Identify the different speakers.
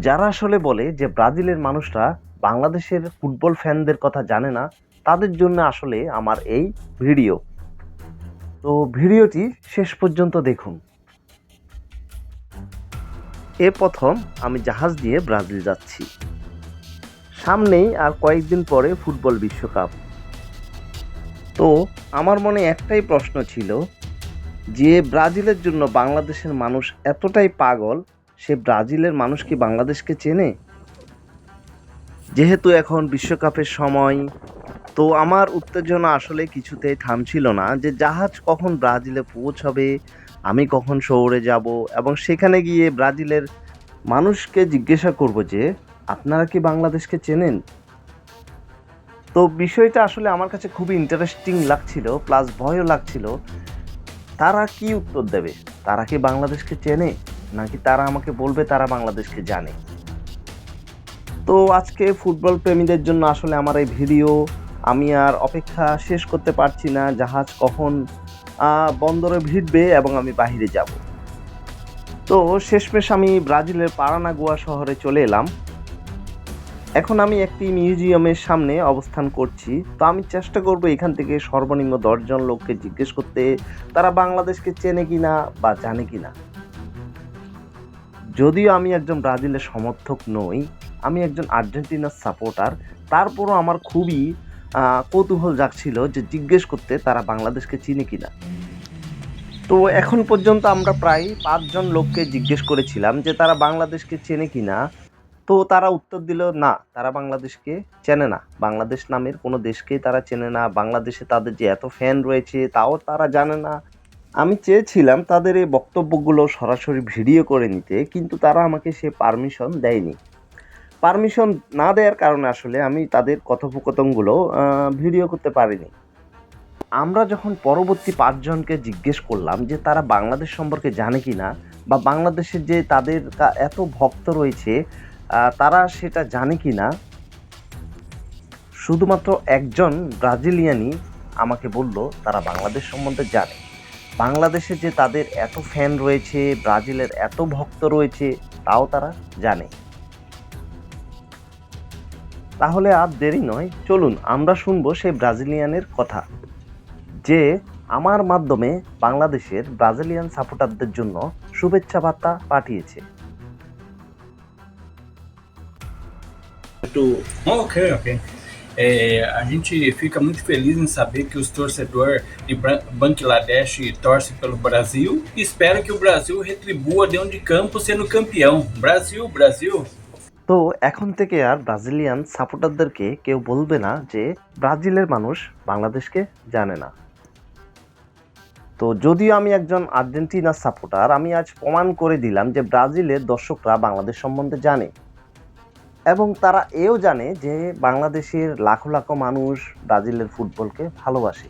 Speaker 1: যারা আসলে বলে যে ব্রাজিলের মানুষরা বাংলাদেশের ফুটবল ফ্যানদের কথা জানে না, তাদের জন্য আসলে আমার এই ভিডিও। তো ভিডিওটি শেষ পর্যন্ত দেখুন। প্রথম আমি জাহাজ দিয়ে ব্রাজিল যাচ্ছি। সামনেই আর কয়েকদিন পরে ফুটবল বিশ্বকাপ। তো আমার মনে একটাই প্রশ্ন ছিল যে ব্রাজিলের জন্য বাংলাদেশের মানুষ এতটাই পাগল, সে ব্রাজিলের মানুষ কি বাংলাদেশকে চেনে? যেহেতু এখন বিশ্বকাপের সময়, তো আমার উত্তেজনা আসলে কিছুতেই থামছিল না যে জাহাজ কখন ব্রাজিলে পৌঁছাবে, আমি কখন শহরে যাব এবং সেখানে গিয়ে ব্রাজিলের মানুষকে জিজ্ঞাসা করব যে আপনারা কি বাংলাদেশকে চেনেন। তো বিষয়টা আসলে আমার কাছে খুবই ইন্টারেস্টিং লাগছিল, প্লাস ভয়ও লাগছিল। তারা কি উত্তর দেবে? তারা কি বাংলাদেশকে চেনে, নাকি তারা আমাকে বলবে তারা বাংলাদেশকে জানে? তো আজকে ফুটবল প্রেমীদের জন্য আসলে আমার এই ভিডিও। আমি আর অপেক্ষা শেষ করতে পারছি না জাহাজ কখন বন্দরে ভিড়বে এবং আমি বাহিরে যাব। তো শেষমেশ আমি ব্রাজিলের পারানাগুয়া শহরে চলে এলাম। এখন আমি একটি মিউজিয়ামের সামনে অবস্থান করছি। তো আমি চেষ্টা করব এখান থেকে সর্বনিম্ন 10 জন লোককে জিজ্ঞেস করতে তারা বাংলাদেশকে চেনে কিনা বা জানে কিনা। যদিও আমি একজন ব্রাজিলের সমর্থক নই, আমি একজন আর্জেন্টিনার সাপোর্টার, তারপরও আমার খুবই কৌতূহল জাগছিল যে জিজ্ঞেস করতে তারা বাংলাদেশকে চিনে কিনা। তো এখন পর্যন্ত আমরা প্রায় 5 জন লোককে জিজ্ঞেস করেছিলাম যে তারা বাংলাদেশকে চেনে কিনা। তো তারা উত্তর দিল না, তারা বাংলাদেশকে চেনে না। বাংলাদেশ নামের কোনো দেশকেই তারা চেনে না। বাংলাদেশে তাদের যে এত ফ্যান রয়েছে তাও তারা জানে না। আমি চেয়েছিলাম তাদের এই বক্তব্যগুলো সরাসরি ভিডিও করে নিতে, কিন্তু তারা আমাকে সে পারমিশন দেয়নি। পারমিশন না দেওয়ার কারণে আসলে আমি তাদের কথোপকথনগুলো ভিডিও করতে পারিনি। আমরা যখন পরবর্তী 5 জনকে জিজ্ঞেস করলাম যে তারা বাংলাদেশ সম্পর্কে জানে কিনা, বা বাংলাদেশের যে তাদের এত ভক্ত রয়েছে তারা সেটা জানে কিনা, শুধুমাত্র একজন ব্রাজিলিয়ানই আমাকে বলল তারা বাংলাদেশ সম্বন্ধে জানে। বাংলাদেশে যে তাদের এত ফ্যান রয়েছে, ব্রাজিলের এত ভক্ত রয়েছে, তাও তারা জানে। তাহলে আর দেরি নয়, চলুন আমরা শুনবো সেই ব্রাজিলিয়ানের কথা, যে আমার মাধ্যমে বাংলাদেশের ব্রাজিলিয়ান সাপোর্টারদের জন্য শুভেচ্ছা বার্তা পাঠিয়েছে।
Speaker 2: Ok, ok. A gente fica muito feliz em saber que os torcedores de Bangladesh torcem pelo Brasil e espero que o Brasil retribua dentro de campo sendo campeão. Brasil, Brasil!
Speaker 1: তো এখন থেকে আর Brazilian সাপোর্টারদেরকে কেউ বলবে না যে ব্রাজিলের মানুষ বাংলাদেশকে জানে না। তো যদিও আমি একজন আর্জেন্টিনার সাপোর্টার, আমি আজ প্রমাণ করে দিলাম যে ব্রাজিলের দর্শকরা বাংলাদেশ সম্বন্ধে জানে, এবং তারা এও জানে যে বাংলাদেশের লাখো লাখো মানুষ ব্রাজিলের ফুটবলকে ভালোবাসে।